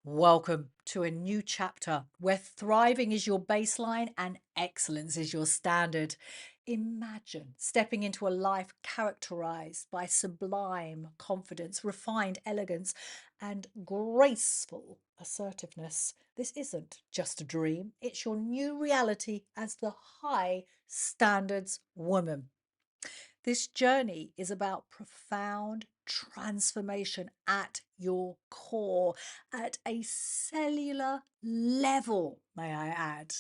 Welcome to a new chapter where thriving is your baseline and excellence is your standard. Imagine stepping into a life characterized by sublime confidence, refined elegance, and graceful assertiveness. This isn't just a dream, it's your new reality as the high standards woman. This journey is about profound transformation at your core, at a cellular level, may I add.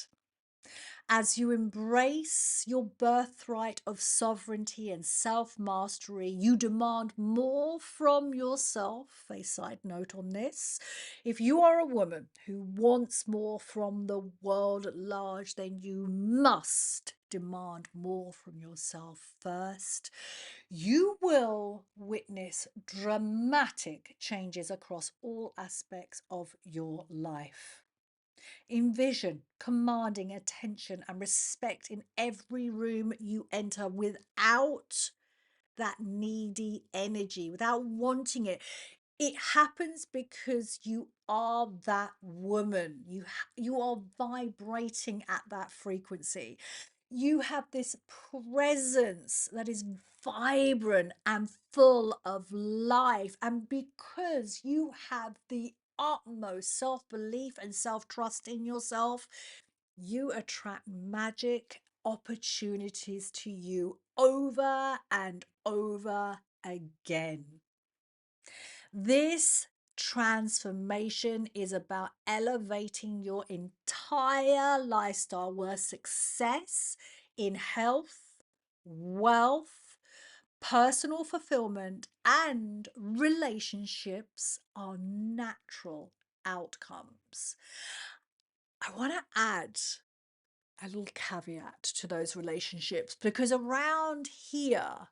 As you embrace your birthright of sovereignty and self mastery, you demand more from yourself. A side note on this: if you are a woman who wants more from the world at large, then you must demand more from yourself first. You will witness dramatic changes across all aspects of your life. Envision commanding attention and respect in every room you enter without that needy energy, without wanting it. It happens because you are that woman. You are vibrating at that frequency. You have this presence that is vibrant and full of life. And because you have the utmost self belief and self trust in yourself, you attract magic opportunities to you over and over again. This transformation is about elevating your entire lifestyle where success in health, wealth, personal fulfillment, and relationships are natural outcomes. I want to add a little caveat to those relationships because around here,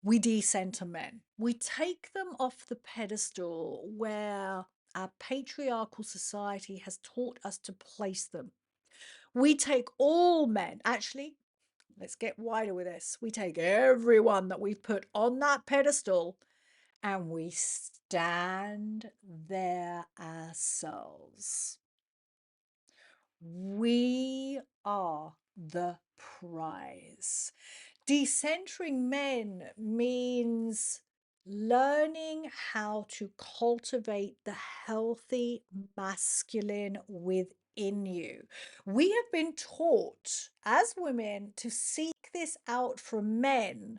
we decenter men. We take them off the pedestal where our patriarchal society has taught us to place them. We take all men, actually, let's get wider with this. We take everyone that we've put on that pedestal and we stand there ourselves. We are the prize. Decentering men means learning how to cultivate the healthy masculine within you. We have been taught as women to seek this out from men.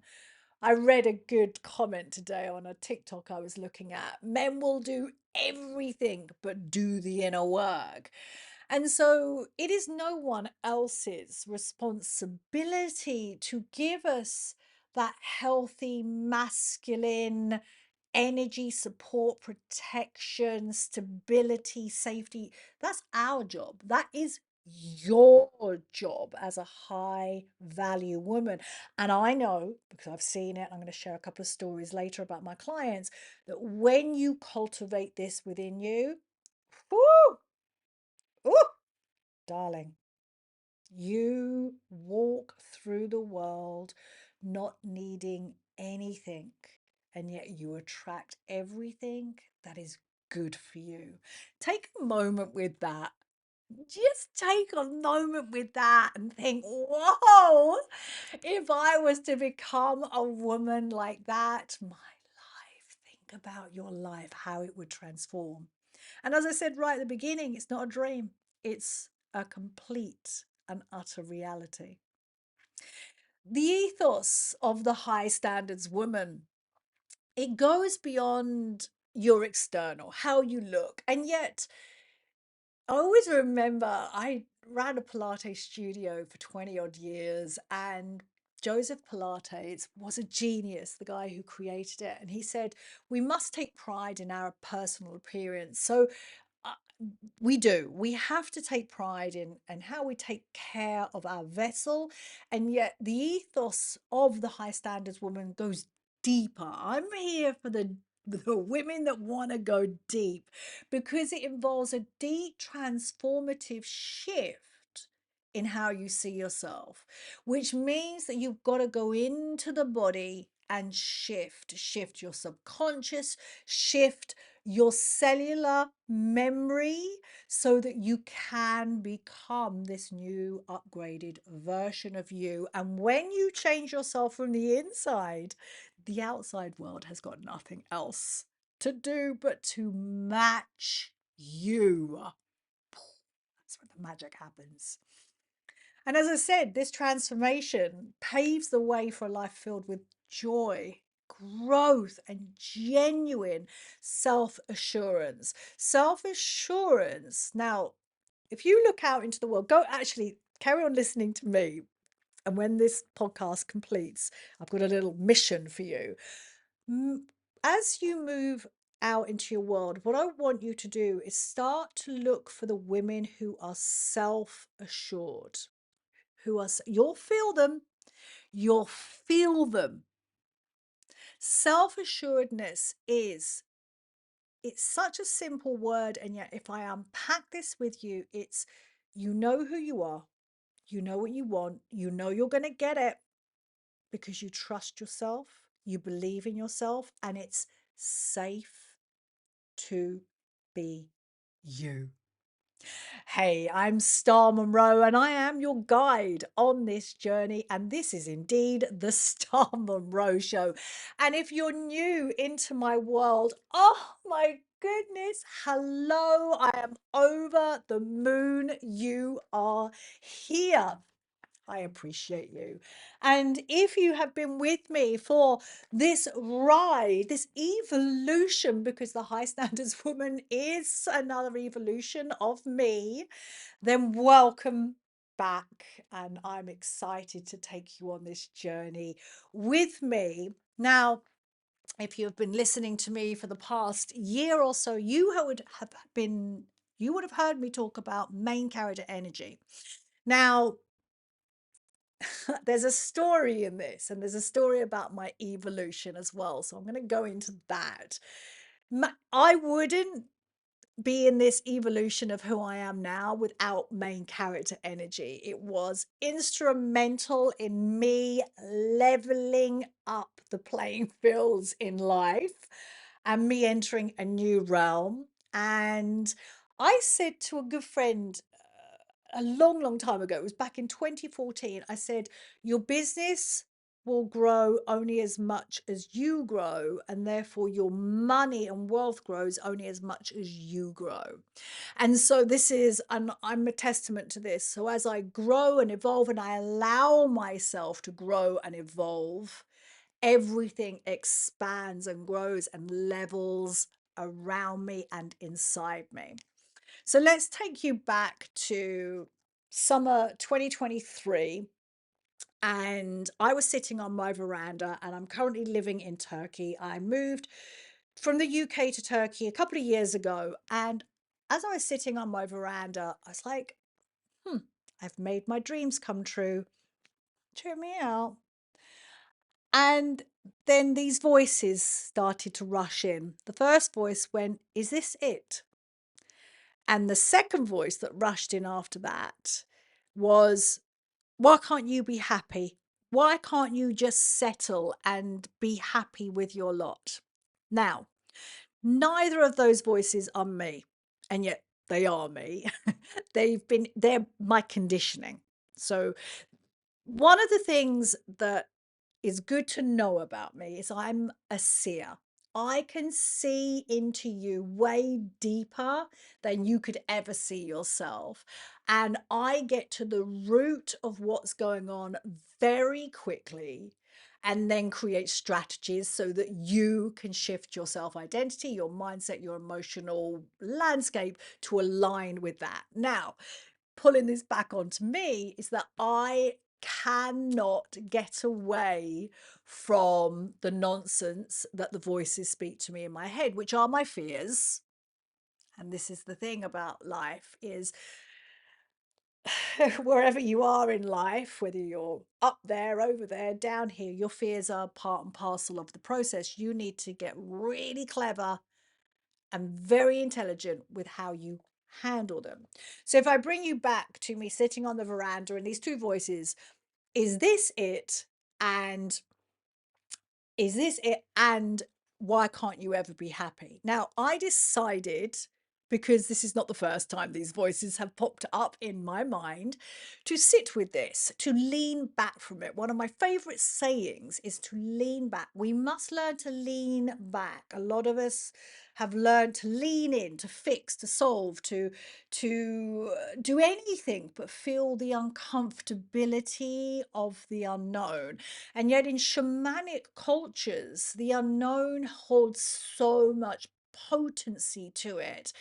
I read a good comment today on a TikTok I was looking at. Men will do everything but do the inner work. And so it is no one else's responsibility to give us that healthy masculine energy, support, protection, stability, safety. That's our job. That is your job as a high value woman. And I know because I've seen it, I'm going to share a couple of stories later about my clients, that when you cultivate this within you, whoo, ooh, darling, you walk through the world not needing anything, and yet you attract everything that is good for you. Take a moment with that. Just take a moment with that and think, whoa, if I was to become a woman like that, my life, think about your life, how it would transform. And as I said right at the beginning, it's not a dream, it's a complete and utter reality. The ethos of the high standards woman, it goes beyond your external, how you look. And yet, I always remember I ran a Pilates studio for 20 odd years, and Joseph Pilates was a genius, the guy who created it. And he said, we must take pride in our personal appearance. So uh, we do. We have to take pride in how we take care of our vessel. And yet the ethos of the high standards woman goes deeper. I'm here for the women that want to go deep because it involves a deep transformative shift in how you see yourself, which means that you've got to go into the body and shift your subconscious, shift your cellular memory so that you can become this new upgraded version of you. And when you change yourself from the inside, the outside world has got nothing else to do but to match you. That's when the magic happens. And as I said, this transformation paves the way for a life filled with joy, growth, and genuine self assurance. Self assurance. Now, if you look out into the world, go actually carry on listening to me. And when this podcast completes, I've got a little mission for you. As you move out into your world, what I want you to do is start to look for the women who are self assured, you'll feel them, you'll feel them. Self assuredness it's such a simple word, and yet if I unpack this with you, it's you know who you are, you know what you want, you know you're going to get it because you trust yourself, you believe in yourself, and it's safe to be you. Hey, I'm Star Monroe, and I am your guide on this journey. And this is indeed the Star Monroe Show. And if you're new into my world, oh my goodness, hello, I am over the moon. You are here. I appreciate you. And if you have been with me for this ride, this evolution, because the High Standards Woman is another evolution of me, then welcome back. And I'm excited to take you on this journey with me. Now, if you've been listening to me for the past year or so, you would have heard me talk about main character energy. Now, there's a story in this, and there's a story about my evolution as well. So I'm going to go into that. I wouldn't be in this evolution of who I am now without main character energy. It was instrumental in me leveling up the playing fields in life and me entering a new realm. And I said to a good friend a long, long time ago, it was back in 2014, I said, your business will grow only as much as you grow, and therefore your money and wealth grows only as much as you grow. And so this is, and I'm a testament to this. So as I grow and evolve and I allow myself to grow and evolve, everything expands and grows and levels around me and inside me. So let's take you back to summer 2023. And I was sitting on my veranda, and I'm currently living in Turkey. I moved from the UK to Turkey a couple of years ago. And as I was sitting on my veranda, I was like, I've made my dreams come true. Cheer me out. And then these voices started to rush in. The first voice went, is this it? And the second voice that rushed in after that was, why can't you be happy? Why can't you just settle and be happy with your lot? Now, neither of those voices are me, and yet they are me. They're my conditioning. So, one of the things that is good to know about me is I'm a seer. I can see into you way deeper than you could ever see yourself. And I get to the root of what's going on very quickly and then create strategies so that you can shift your self identity, your mindset, your emotional landscape to align with that. Now, pulling this back onto me is that I cannot get away from the nonsense that the voices speak to me in my head, which are my fears. And this is the thing about life is wherever you are in life, whether you're up there, over there, down here, your fears are part and parcel of the process. You need to get really clever and very intelligent with how you handle them. So if I bring you back to me sitting on the veranda and these two voices, is this it? And is this it? And why can't you ever be happy? Now, I decided, because this is not the first time these voices have popped up in my mind, to sit with this, to lean back from it. One of my favorite sayings is to lean back. We must learn to lean back. A lot of us have learned to lean in, to fix, to solve, to do anything but feel the uncomfortability of the unknown. And yet, in shamanic cultures, the unknown holds so much potency to it.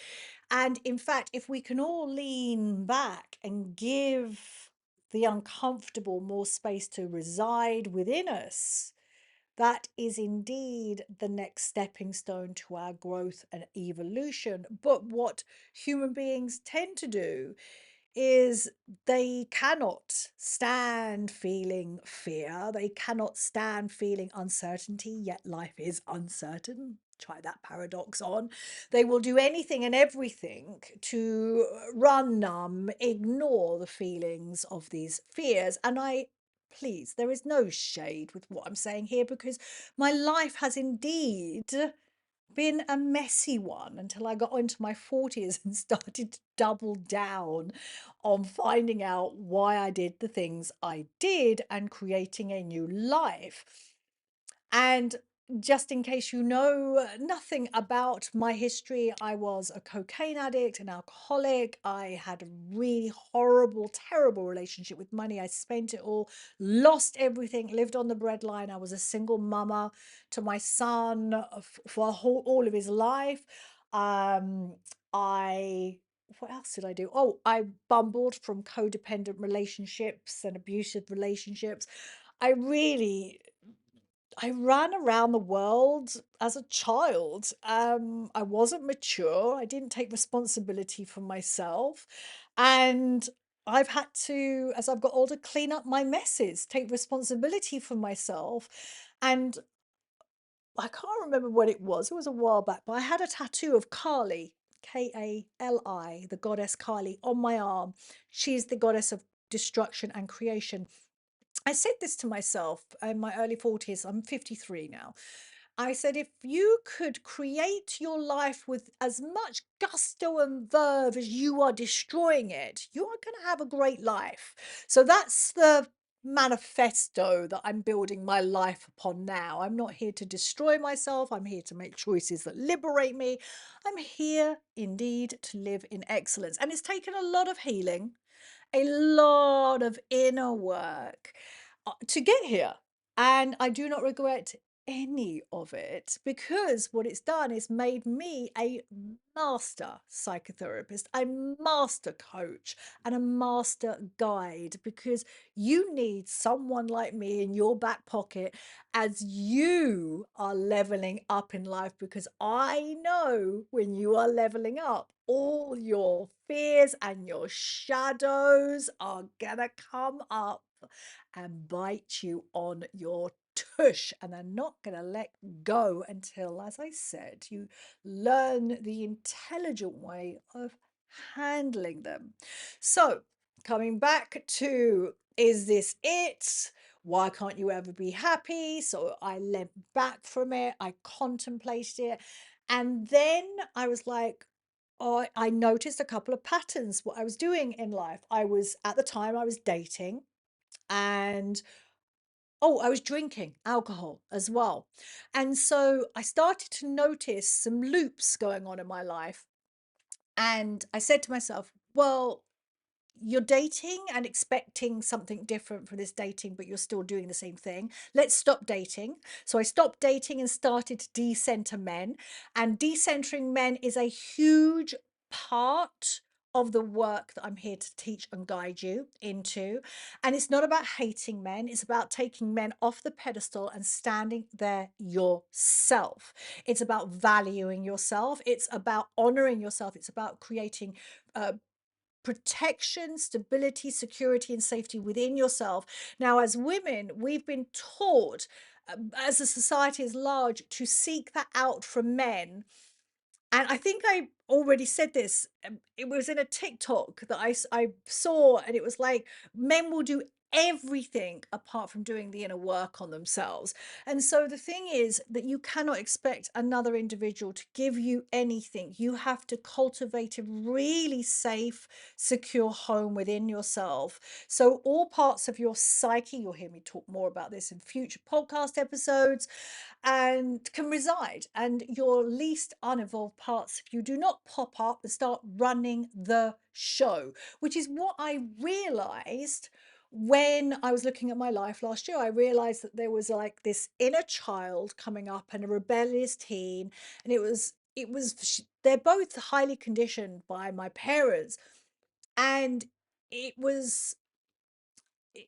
And in fact, if we can all lean back and give the uncomfortable more space to reside within us, that is indeed the next stepping stone to our growth and evolution. But what human beings tend to do is they cannot stand feeling fear. They cannot stand feeling uncertainty, yet life is uncertain. Try that paradox on. They will do anything and everything to run numb, ignore the feelings of these fears. And please, there is no shade with what I'm saying here, because my life has indeed been a messy one until I got into my 40s and started to double down on finding out why I did the things I did and creating a new life. And just in case you know nothing about my history, I was a cocaine addict, an alcoholic. I had a really horrible, terrible relationship with money. I spent it all, lost everything, lived on the breadline. I was a single mama to my son for all of his life. Um, I what else did I do? Oh, I bumbled from codependent relationships and abusive relationships. I really I ran around the world as a child. I wasn't mature. I didn't take responsibility for myself. And I've had to, as I've got older, clean up my messes, take responsibility for myself. And I can't remember what it was. It was a while back, but I had a tattoo of Kali, Kali, the goddess Kali, on my arm. She's the goddess of destruction and creation. I said this to myself in my early 40s. I'm 53 now. I said, if you could create your life with as much gusto and verve as you are destroying it, you are going to have a great life. So that's the manifesto that I'm building my life upon now. I'm not here to destroy myself. I'm here to make choices that liberate me. I'm here indeed to live in excellence. And it's taken a lot of healing, a lot of inner work to get here. And I do not regret any of it, because what it's done is made me a master psychotherapist, a master coach, and a master guide, because you need someone like me in your back pocket as you are leveling up in life, because I know when you are leveling up, all your fears and your shadows are gonna come up and bite you on your tush, and they're not going to let go until, as I said, you learn the intelligent way of handling them. So, coming back to, is this it? Why can't you ever be happy? So I leant back from it, I contemplated it, and then I was like, oh, I noticed a couple of patterns what I was doing in life. I was, at the time, I was dating, and oh, I was drinking alcohol as well. And so I started to notice some loops going on in my life. And I said to myself, well, you're dating and expecting something different for this dating, but you're still doing the same thing. Let's stop dating. So I stopped dating and started to decenter men. And decentering men is a huge part of the work that I'm here to teach and guide you into. And it's not about hating men, it's about taking men off the pedestal and standing there yourself. It's about valuing yourself, it's about honoring yourself, it's about creating protection, stability, security, and safety within yourself. Now, as women, we've been taught, as a society as large, to seek that out from men. And I think I already said this. It was in a TikTok that I saw, and it was like, men will do everything apart from doing the inner work on themselves. And so the thing is that you cannot expect another individual to give you anything. You have to cultivate a really safe, secure home within yourself. So all parts of your psyche, you'll hear me talk more about this in future podcast episodes, and can reside. And your least unevolved parts, if you do not pop up and start running the show, which is what I realized when I was looking at my life last year. I realized that there was like this inner child coming up and a rebellious teen, and they're both highly conditioned by my parents, and it was,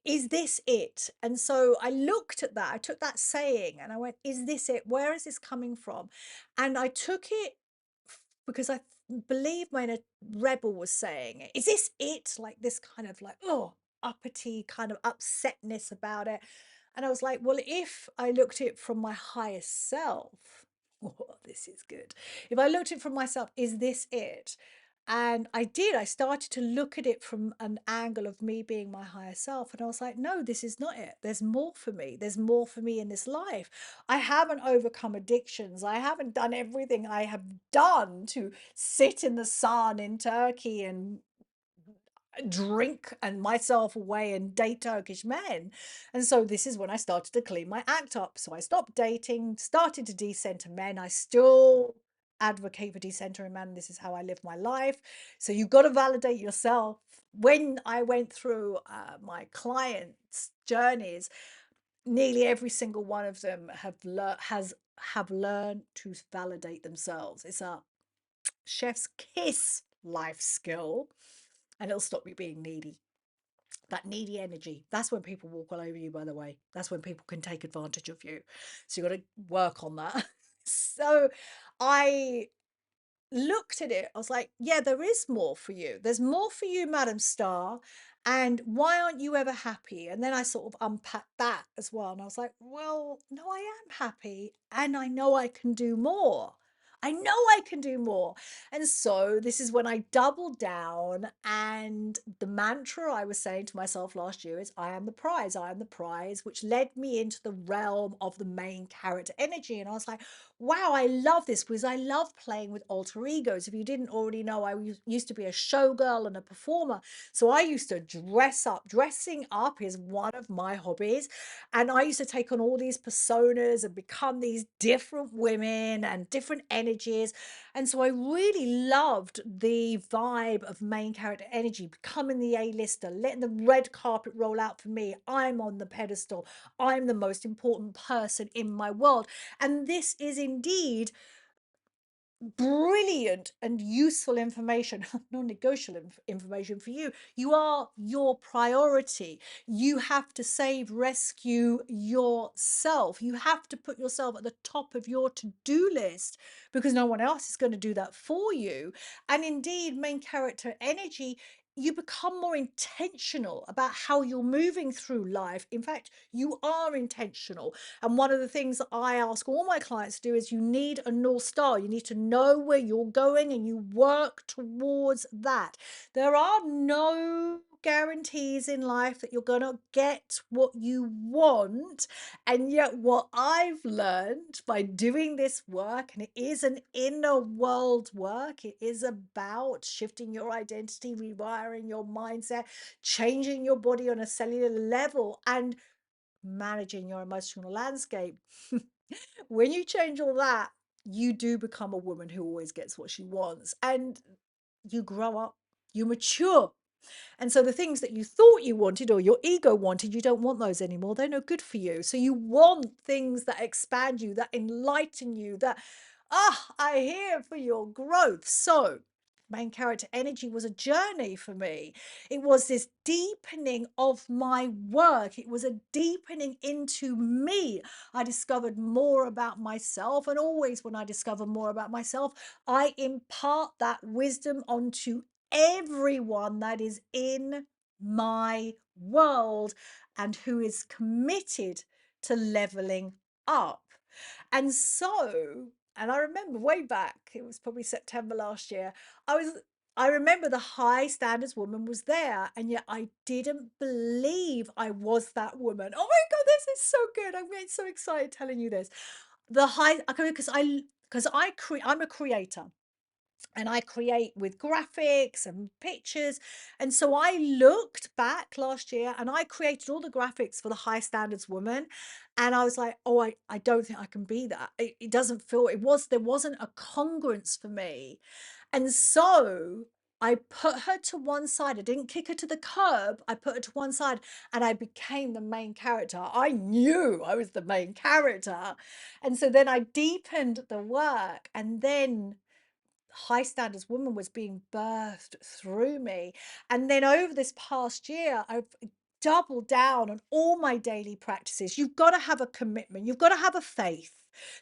is this it? And so I looked at that, I took that saying and I went, is this it? Where is this coming from? And I took it because I believe my inner rebel was saying it. Is this it? Like this kind of like, oh, uppity kind of upsetness about it. And I was like, well, if I looked at it from my higher self, oh, this is good. If I looked at it from myself, is this it? And I did. I started to look at it from an angle of me being my higher self. And I was like, no, this is not it. There's more for me. There's more for me in this life. I haven't overcome addictions. I haven't done everything I have done to sit in the sun in Turkey and drink and myself away and date Turkish men. And so this is when I started to clean my act up. So I stopped dating, started to decenter men. I still advocate for decentering men. This is how I live my life. So you've got to validate yourself. When I went through my clients' journeys, nearly every single one of them have learned to validate themselves. It's a chef's kiss life skill, and it'll stop you being needy. That needy energy, that's when people walk all over you, by the way. That's when people can take advantage of you. So you got to work on that. So I looked at it, I was like, yeah, there is more for you. There's more for you, Madam Star. And why aren't you ever happy? And then I sort of unpacked that as well. And I was like, well, no, I am happy. And I know I can do more. I know I can do more. And so this is when I doubled down. And the mantra I was saying to myself last year is, I am the prize. I am the prize, which led me into the realm of the main character energy. And I was like, wow, I love this because I love playing with alter egos. If you didn't already know, I used to be a showgirl and a performer. So I used to dress up. Dressing up is one of my hobbies. And I used to take on all these personas and become these different women and different energies. And so I really loved the vibe of main character energy, becoming the A-lister, letting the red carpet roll out for me. I'm on the pedestal. I'm the most important person in my world. And this is indeed brilliant and useful information, non-negotiable information for you. You are your priority. You have to save, rescue yourself. You have to put yourself at the top of your to-do list because no one else is going to do that for you. And indeed, main character energy, you become more intentional about how you're moving through life. In fact, you are intentional. And one of the things that I ask all my clients to do is you need a North Star. You need to know where you're going and you work towards that. There are no guarantees in life that you're going to get what you want. And yet, what I've learned by doing this work, and it is an inner world work, it is about shifting your identity, rewiring your mindset, changing your body on a cellular level, and managing your emotional landscape. When you change all that, you do become a woman who always gets what she wants, and you grow up, you mature. And so the things that you thought you wanted or your ego wanted, you don't want those anymore. They're no good for you. So you want things that expand you, that enlighten you, that, I here for your growth. So main character energy was a journey for me. It was this deepening of my work. It was a deepening into me. I discovered more about myself. And always when I discover more about myself, I impart that wisdom onto everyone that is in my world and who is committed to leveling up. And so, and I remember way back, it was probably September last year, I was I remember the high standards woman was there, and yet I didn't believe I was that woman. Oh my God, this is so good. I'm getting so excited telling you this. The high, I'm a creator and I create with graphics and pictures. And so I looked back last year and I created all the graphics for the high standards woman. And I was like, oh, I don't think I can be that. It doesn't feel, there wasn't a congruence for me. And so I put her to one side. I didn't kick her to the curb. I put her to one side and I became the main character. I knew I was the main character. And so then I deepened the work, and then high standards woman was being birthed through me. And then over this past year, I've doubled down on all my daily practices. You've got to have a commitment, you've got to have a faith.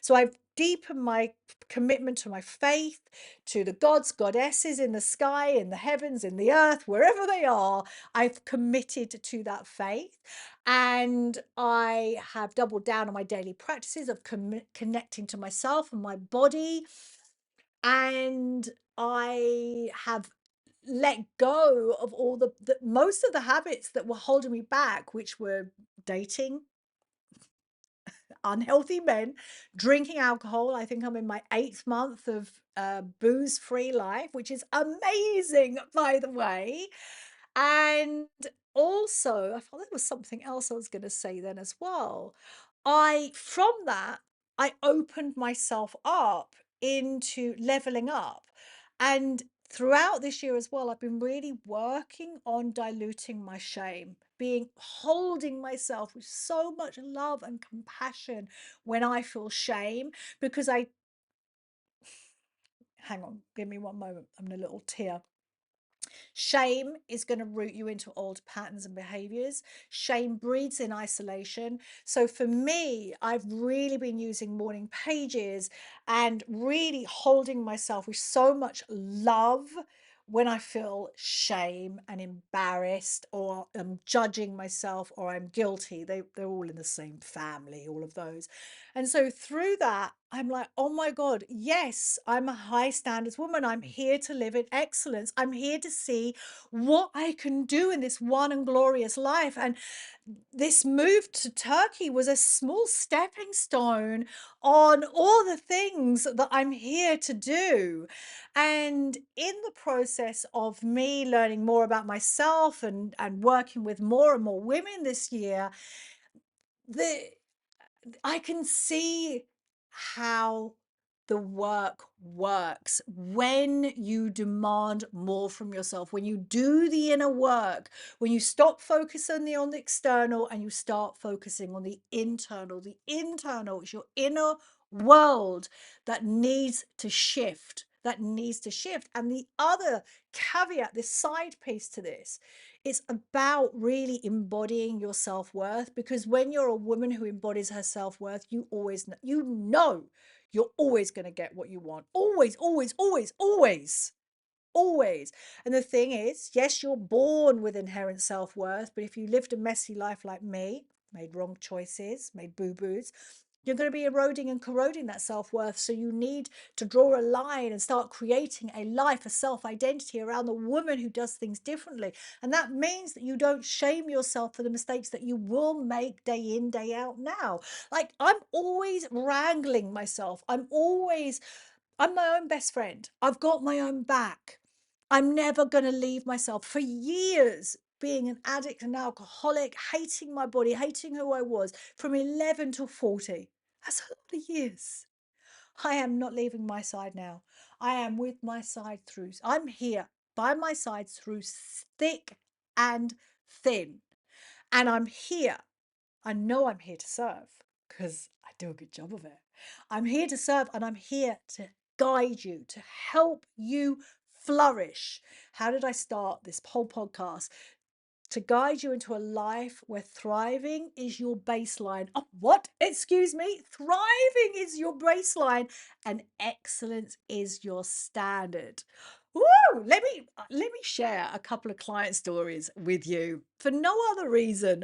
So I've deepened my commitment to my faith, to the gods, goddesses in the sky, in the heavens, in the earth, wherever they are. I've committed to that faith. And I have doubled down on my daily practices of connecting to myself and my body, and I have let go of all the most of the habits that were holding me back, which were dating unhealthy men, drinking alcohol. I think I'm in my 8th month of booze-free life, which is amazing, by the way. And also, I thought there was something else I was going to say then as well. From that, I opened myself up into leveling up. And throughout this year as well, I've been really working on diluting my shame, holding myself with so much love and compassion when I feel shame, because hang on, give me one moment. I'm in a little tear. Shame is going to root you into old patterns and behaviors. Shame breeds in isolation. So for me, I've really been using morning pages and really holding myself with so much love when I feel shame and embarrassed, or I'm judging myself, or I'm guilty. They're all in the same family, all of those. And so through that, I'm like, oh my God, yes, I'm a high standards woman. I'm here to live in excellence. I'm here to see what I can do in this one and glorious life. And this move to Turkey was a small stepping stone on all the things that I'm here to do. And in the process of me learning more about myself and working with more and more women this year, the I can see how the work works when you demand more from yourself, when you do the inner work, when you stop focusing on the external and you start focusing on the internal. The internal is your inner world that needs to shift. That needs to shift. And the other caveat, this side piece to this, it's about really embodying your self-worth, because when you're a woman who embodies her self-worth, you always know, you're always going to get what you want. Always, always, always, always, always. And the thing is, yes, you're born with inherent self-worth, but if you lived a messy life like me, made wrong choices, made boo-boos, you're going to be eroding and corroding that self-worth. So you need to draw a line and start creating a life, a self-identity around the woman who does things differently. And that means that you don't shame yourself for the mistakes that you will make day in, day out now. Like, I'm always wrangling myself. I'm my own best friend. I've got my own back. I'm never going to leave myself. For years, being an addict and alcoholic, hating my body, hating who I was, from 11 to 40. That's a lot of years. I am not leaving my side now. I am with my side through. I'm here by my side through thick and thin. And I'm here. I know I'm here to serve because I do a good job of it. I'm here to serve, and I'm here to guide you, to help you flourish. How did I start this whole podcast? To guide you into a life where thriving is your baseline. Oh, what? Excuse me? Thriving is your baseline and excellence is your standard. Woo! Let me share a couple of client stories with you for no other reason,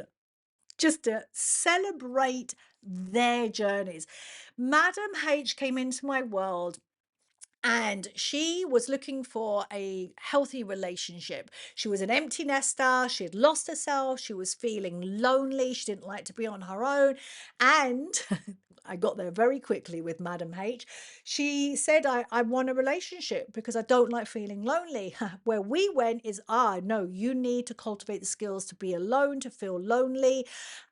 just to celebrate their journeys. Madam H came into my world And she was looking for a healthy relationship. She was an empty nester. She had lost herself. She was feeling lonely. She didn't like to be on her own. And I got there very quickly with Madam H. She said, I want a relationship because I don't like feeling lonely. Where we went is, no, you need to cultivate the skills to be alone, to feel lonely,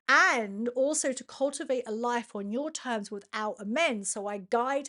and also to cultivate a life on your terms without a men. So I guide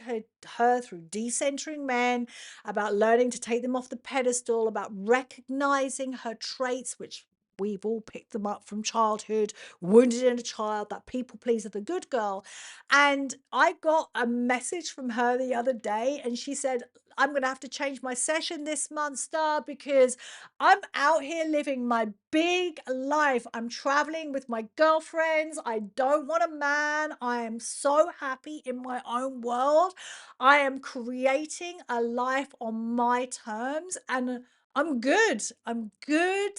her through decentering men, about learning to take them off the pedestal, about recognizing her traits, which we've all picked them up from childhood, wounded in a child, that people pleaser, the good girl. And I got a message from her the other day, and she said, I'm going to have to change my session this month, Star, because I'm out here living my big life. I'm traveling with my girlfriends. I don't want a man. I am so happy in my own world. I am creating a life on my terms, and I'm good. I'm good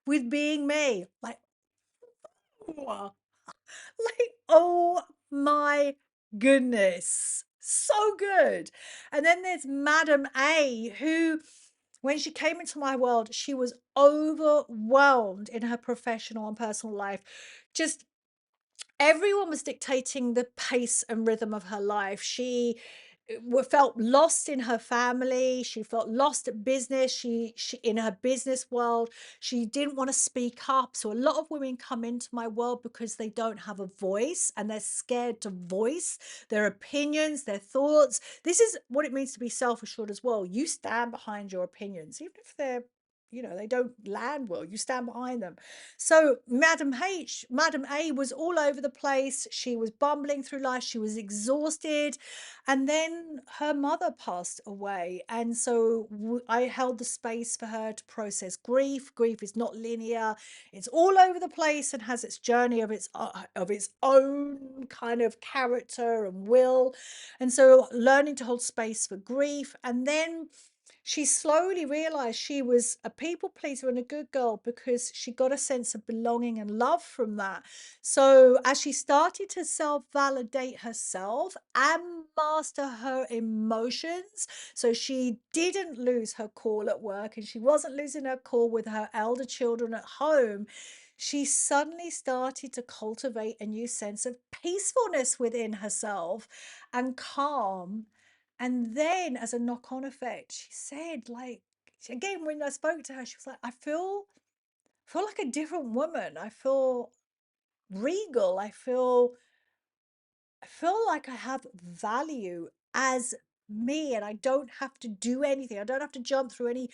with being me. Like, oh my goodness. So good. And then there's Madam A, who, when she came into my world, she was overwhelmed in her professional and personal life. Just everyone was dictating the pace and rhythm of her life. She felt lost in her family. She felt lost at business. She in her business world, she didn't want to speak up. So a lot of women come into my world because they don't have a voice and they're scared to voice their opinions, their thoughts. This is what it means to be self-assured as well. You stand behind your opinions, even if they're, they don't land well, you stand behind them. So Madam A was all over the place. She was bumbling through life. She was exhausted. And then her mother passed away. And so I held the space for her to process grief. Grief is not linear. It's all over the place and has its journey of its own kind of character and will. And so learning to hold space for grief. And then she slowly realized she was a people pleaser and a good girl because she got a sense of belonging and love from that. So, as she started to self validate herself and master her emotions, so she didn't lose her cool at work and she wasn't losing her cool with her elder children at home. She suddenly started to cultivate a new sense of peacefulness within herself and calm. And then, as a knock on effect, she said, like, again, when I spoke to her, she was like, I feel like a different woman. I feel regal. I feel like I have value as me, and I don't have to do anything. I don't have to jump through any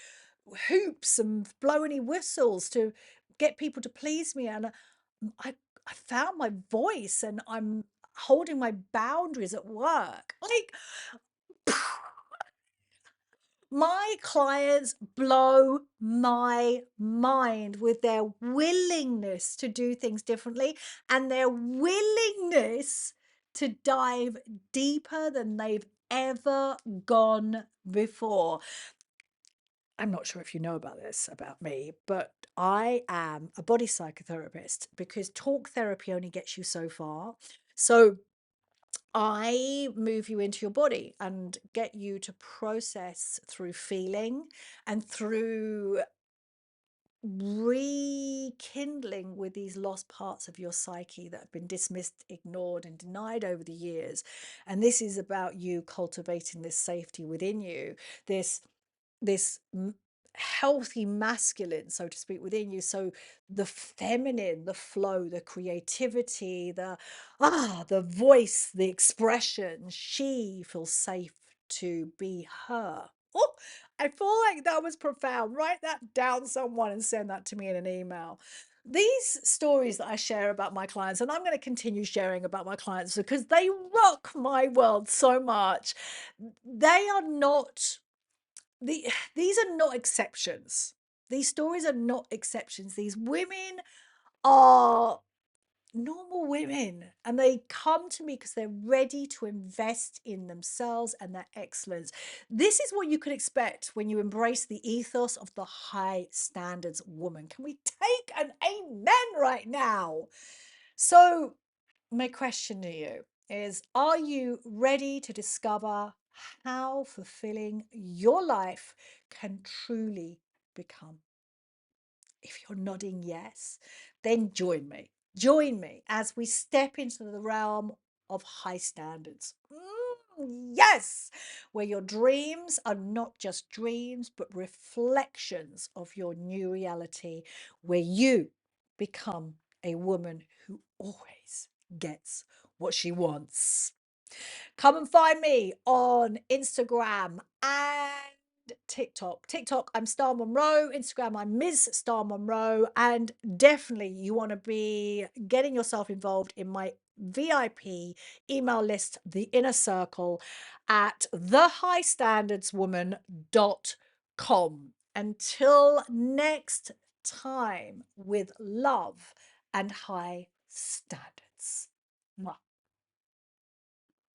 hoops and blow any whistles to get people to please me. And I, I found my voice, and I'm holding my boundaries at work. Like, my clients blow my mind with their willingness to do things differently and their willingness to dive deeper than they've ever gone before. I'm not sure if you know about this about me, but I am a body psychotherapist because talk therapy only gets you so far. So I move you into your body and get you to process through feeling and through rekindling with these lost parts of your psyche that have been dismissed, ignored, and denied over the years. And this is about you cultivating this safety within you, this healthy masculine, so to speak, within you. So the feminine, the flow, the creativity, the voice, the expression, she feels safe to be her. Oh, I feel like that was profound. Write that down, someone, and send that to me in an email. These stories that I share about my clients, and I'm going to continue sharing about my clients because they rock my world so much. They are not these are not exceptions. These stories are not exceptions. These women are normal women, and they come to me because they're ready to invest in themselves and their excellence. This is what you could expect when you embrace the ethos of the high standards woman. Can we take an amen right now? So, my question to you is, are you ready to discover how fulfilling your life can truly become. If you're nodding yes, then join me. Join me as we step into the realm of high standards. Yes, where your dreams are not just dreams, but reflections of your new reality, where you become a woman who always gets what she wants. Come and find me on Instagram and TikTok. TikTok, I'm Star Monroe. Instagram, I'm Ms. Star Monroe. And definitely, you want to be getting yourself involved in my VIP email list, The Inner Circle, at thehighstandardswoman.com. Until next time, with love and high standards. Mwah.